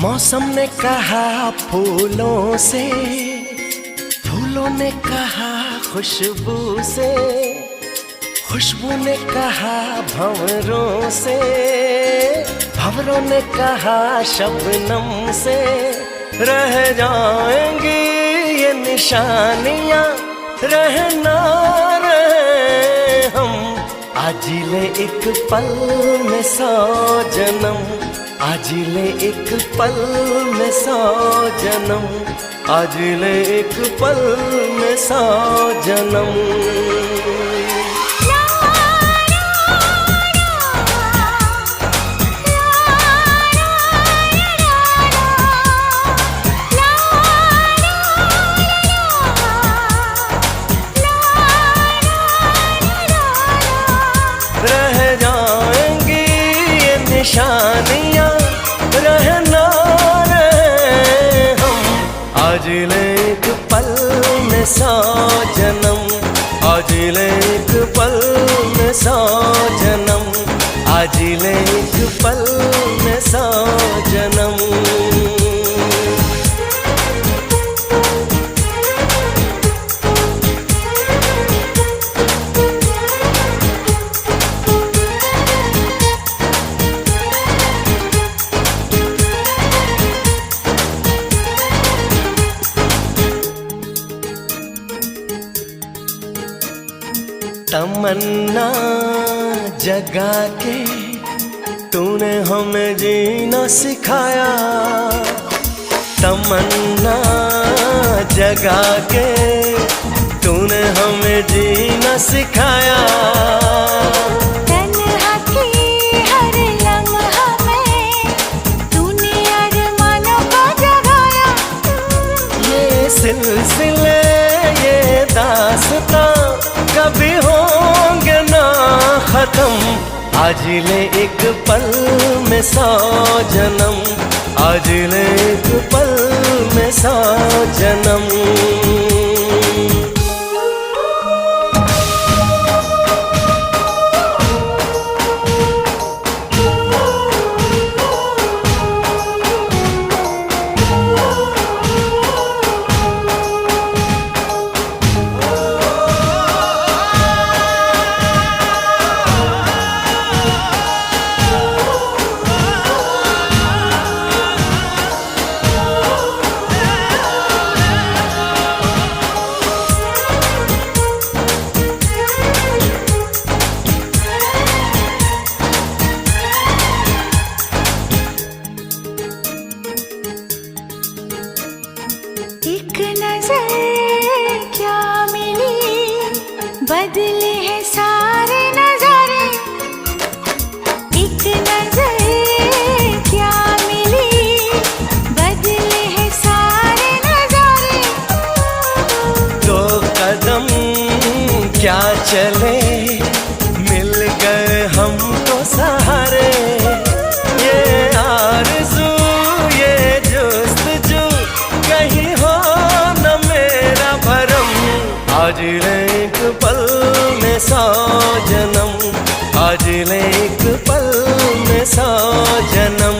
मौसम ने कहा फूलों से, फूलों ने कहा खुशबू से, खुशबू ने कहा भंवरों से, भंवरों ने कहा शबनम से। रह जाएंगी ये निशानियां, रहना रहे हम। आज ले एक पल में 100 जन्म, आज ले एक पल में 100 जन्म, आज ले एक पल में 100 जन्म। रह जाएंगी ये निशानियां, रहना रहे हम। आज ले एक पल में 100 जन्म, आज ले एक पल में 100 जन्म, आज ले एक पल में 100 जन्म। तमन्ना जगा के तूने हमें जीना सिखाया, तमन्ना जगा के तूने हमें जीना सिखाया। तन्हा थी हर लम्हा में तूने अरमानों को जगाया। ये सिलसिले ये दास्तां कभी होंगे ना खत्म। आज ले एक पल में 100 जन्म, आज ले एक पल में 100 जन्म। एक नजर क्या मिली, बदले हैं सारे नजारे। एक नजर क्या मिली, बदले हैं सारे नजारे। 2 कदम क्या चले, मिल गए हमको सहारे। ये आरज़ू ये जुस्तजू कहीं हो न मेरा भरम। आज ले एक पल में 100 जन्म, आज ले एक पल में 100 जन्म।